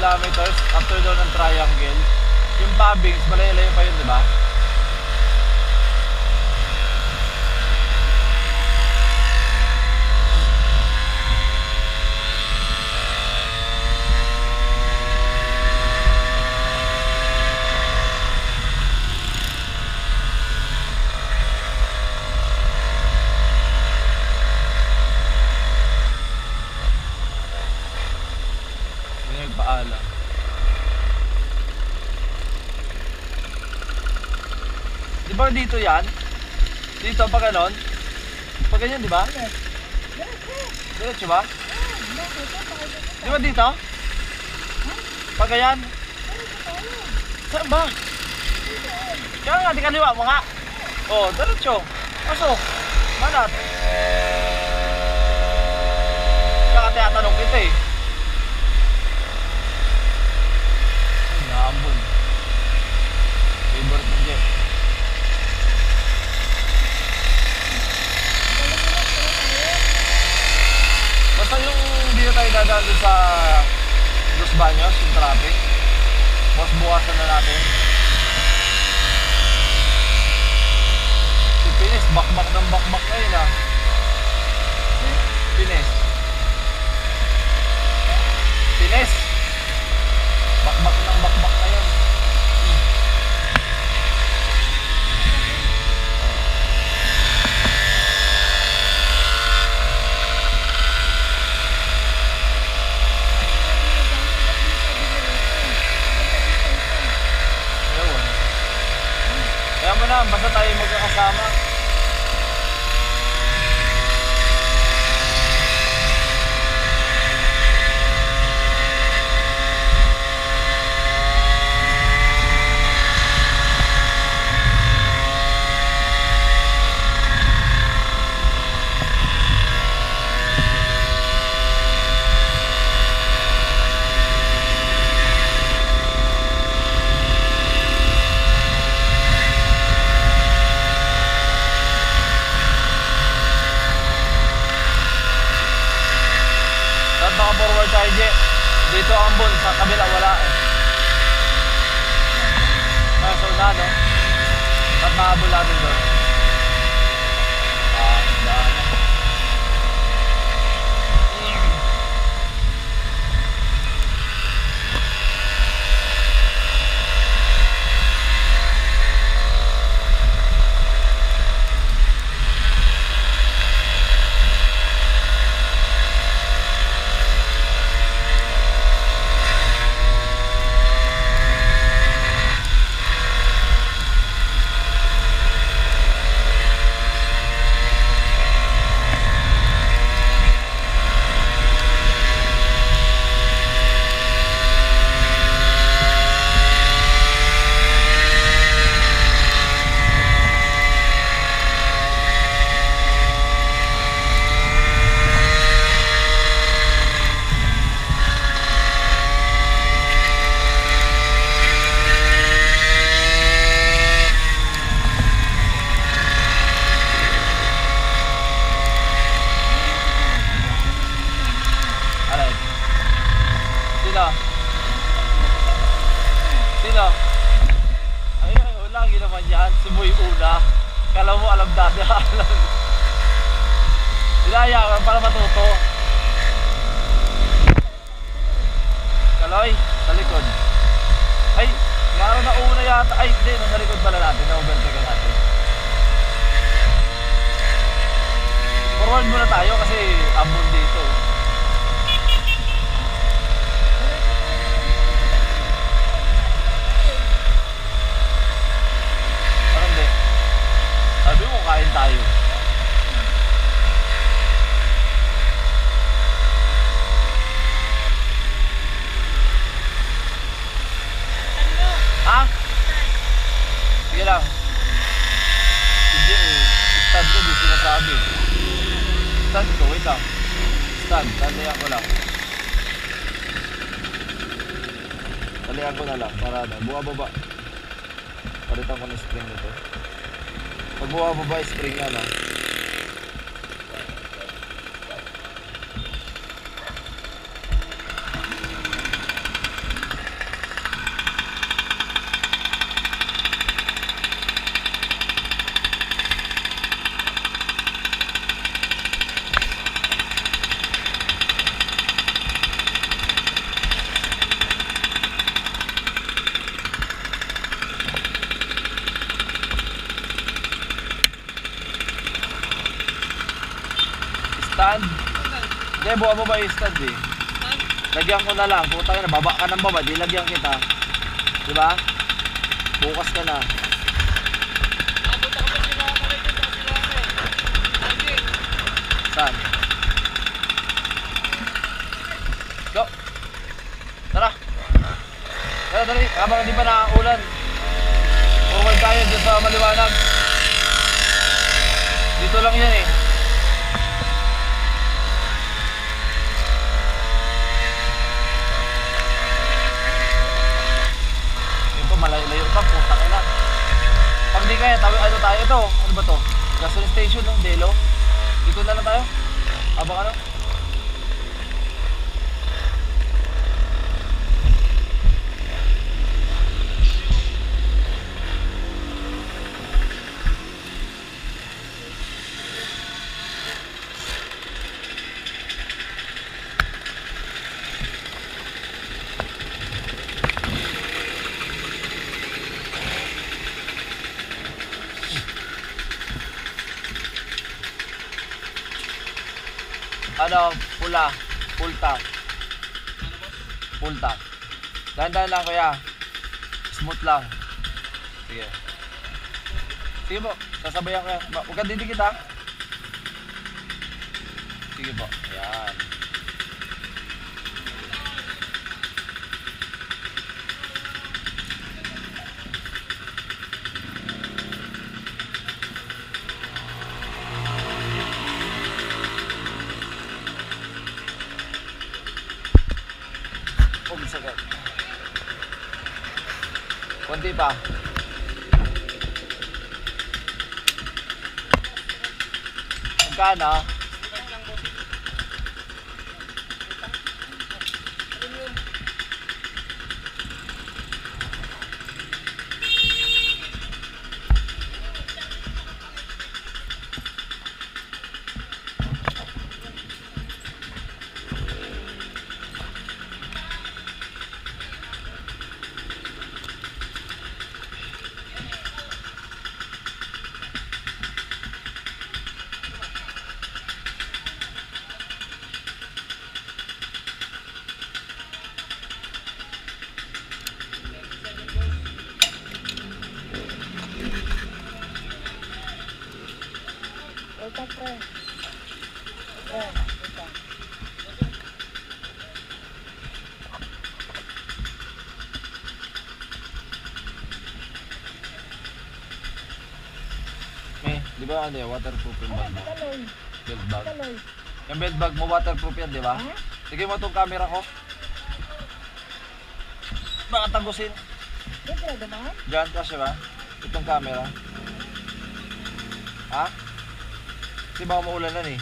kilometers after doon ng triangle. Yung Pabings, malayo-layo pa yun, di ba? Paalam. Di ba dito yan? Dito pa ganon? Pag ganyan, di ba? Diretso ba? Di ba dito? Pag ganyan? Saan ba? Kaya nga, di kaliwa mo nga. Oh, diretso. Pasok. Manat. Kaya tinatanong kita eh. Ambon. Favorite mo dyan. Basta yung hindi na tayo dadaan doon sa Los Baños, yung traffic. Bukas-bukasan na natin. Si Pines, bakbak ng bakbak ngayon ah. Pines. Pines. Bakbak ng bakbak ngayon. Ewan. Kaya mo na, basta tayo magkakasama. Forward tayo dito Ambon, sa kabila wala eh. So na no, at mahabol natin doon. Daan. Sino? Ay, lagi naman yan. Si Boy Una. Kala mo alam dati. Inaya para matuto. Kaloy, sa likod. Ay, naroon na una yata. Ay, hindi. Nasa likod pala natin. Na-overtake natin. Forward muna tayo kasi Ambon dito. Sabi mo, kain tayo. Ha? Sige lang. Sige eh. Stand ko, di sinasabi. Stand ko, wait lang. Stand, talihan ko lang. Talihan ko na lang, para na. Buwa-baba. Palitan ko na spring nito. Pag buwa-baba, spring na lang. Stand? Hindi, buka mo ba yung stand eh? Lagyan ko na lang. Kung tayo na, baba ka ng baba, di lagyan kita. Diba? Bukas ka na. Saan? Go! Tara! Tara, dali. Habang hindi pa nakaulan. Forward tayo dyan sa maliwanag. Dito lang yan eh. Yun pa, malayo-layo pa. Puta ka na. Pag di kaya, ano tayo ito? Ano ba to? Gasoline station, no? Delo. Dito na lang tayo. Abang ano? Ano, pula, full tank. Full tank. Dahan-dahan lang kuya. Smooth lang. Sige. Sige po, sasabayan ko yan. Huwag ka didikit ha. Sige po, ayan. Sagad. Kunti pa. Magkano? Di ba ano yan, waterproof yung bag mo? Belt bag. Yung belt bag mo, waterproof yan, di ba? Sige mo itong camera ko. Baka tagusin. Diyan, kasi ba? Itong camera. Ha? Di ba maulanan eh?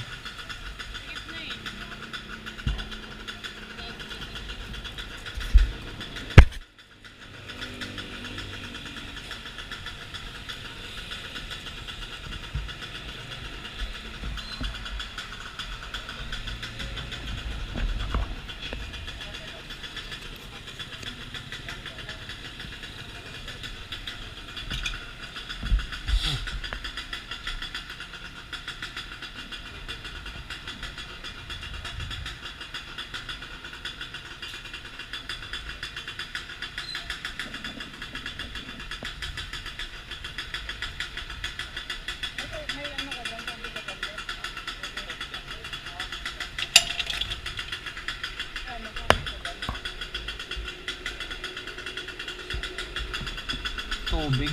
Tubig?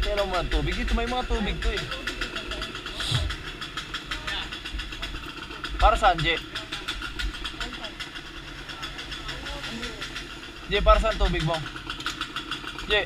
Kailan mo ng tubig? Dito may mga tubig to eh. Para saan, Je? Je, para saan tubig mo? Je?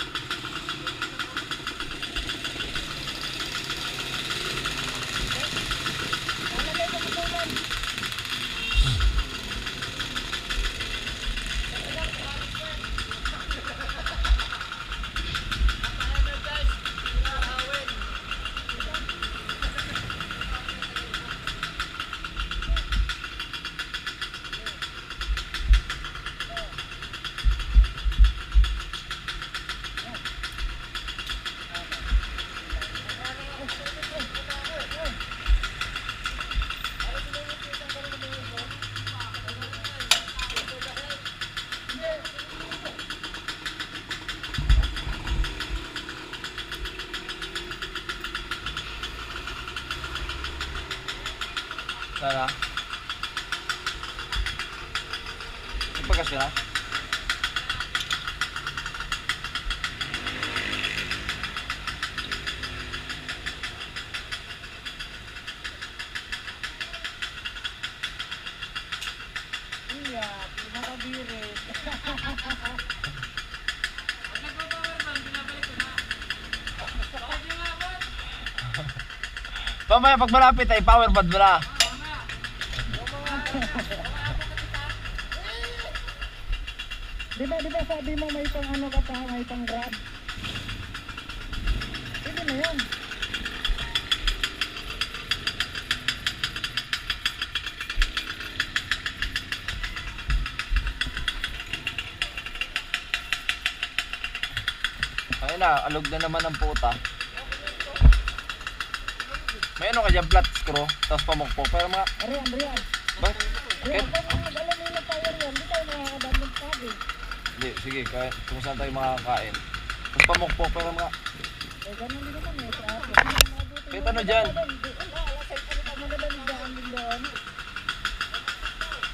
Sana. Ipagas ka na? Iya, di makabirit. Mamaya pag malapit ay power band mo na. Di ba sabi mo may pang ano ka pa, may pang grab? Sige na yun. Ayun na, alog na naman ang puta. May ano ka dyan, flat screw, tapos pamukpok. Pero mga, Rian. ba? Rian, Kahit, pag alam nila tayo riyan, di tayo nakakadamag sabi. hindi, sige, kahit kung saan tayo makakain. Tapos pamukpok, pero mga, Eh, ganun din naman eh. Sa atin. kahit ano dyan.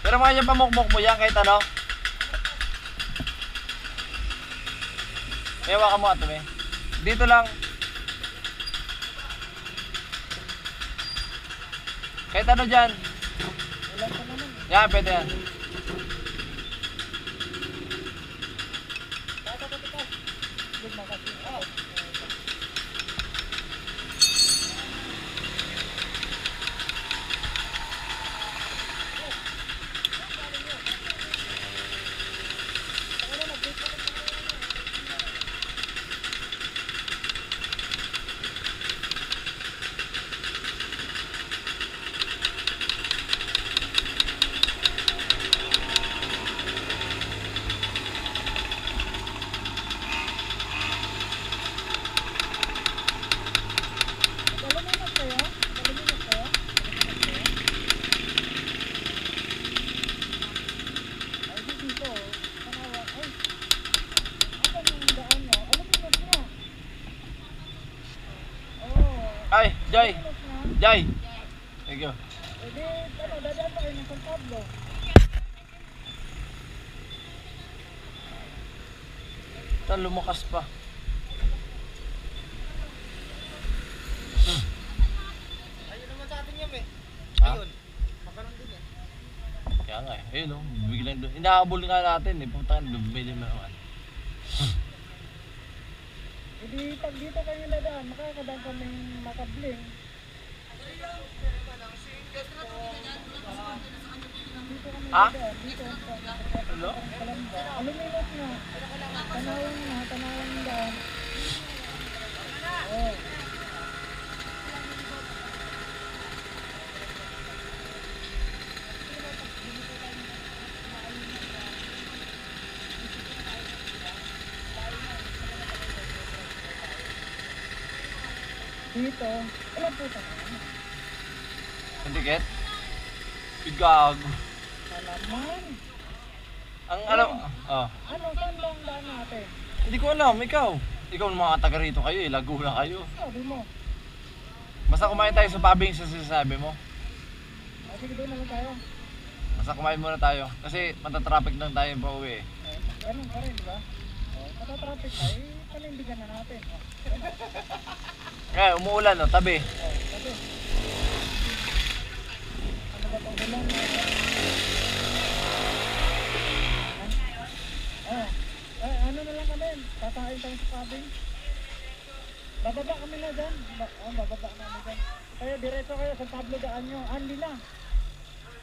Pero mga yung pamukpok mo yan, kahit ano. May hawakan mo ato, may. Dito lang. Kahit ano dyan. Yan, pwede yan. Ay, Joy. Joy. Thank you. Hindi, ano, dadaan pa kayo ng San Pablo. Ito, lumakas pa. Ayun naman sa atin yan eh. Ha? Makaroon din yan. Kaya nga eh. Ayun o, biglang doon. Inahabol nga natin eh. Pumunta ka na, bumili mo naman. Hindi, pag dito kayo dadaan, makakadaan kaming makabling. Dito kami Ha? dadaan, dito ang Ano? Kalamba. Aluminos na. Tanawan ng daan. Oh. Dito, ilan po ito? Ang tiket? Bigago. Alaman. Ang ano? Oh. Ano, saan ba ang daan natin? Hindi ko alam, ikaw. Ikaw ang mga taga rito kayo eh. Laguna kayo. Sabi mo. Basta kumain tayo sa pabing sa sinasabi mo. Sige, doon naman tayo. Basta kumain muna tayo. Kasi matatraffic lang tayo pa uwi eh. Ganun pa rin, di ba? Matatraffic tayo, panindigan na natin. Ngayon, umuulan no, tabi. Sabi. Ano ba pang ulan? Ano na lang kami, tatahain tayo sa cabin. Bababa kami na dyan. Bababa kami dyan. Kaya diretso kayo sa Pablo daan nyo. Andi na.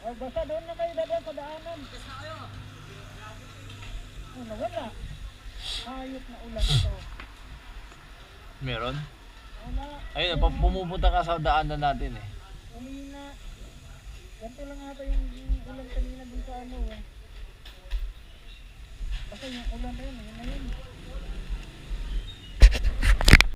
Basta doon na kayo dadaan sa daanan. Ano, wala. Hayop na ulan ito. Meron? Wala. Ayun, pumupunta ka sa daanan natin eh. Umina. Ganito lang ata yung ulan kanina dun sa ano eh. Basta yung ulan na yun, yun na yun.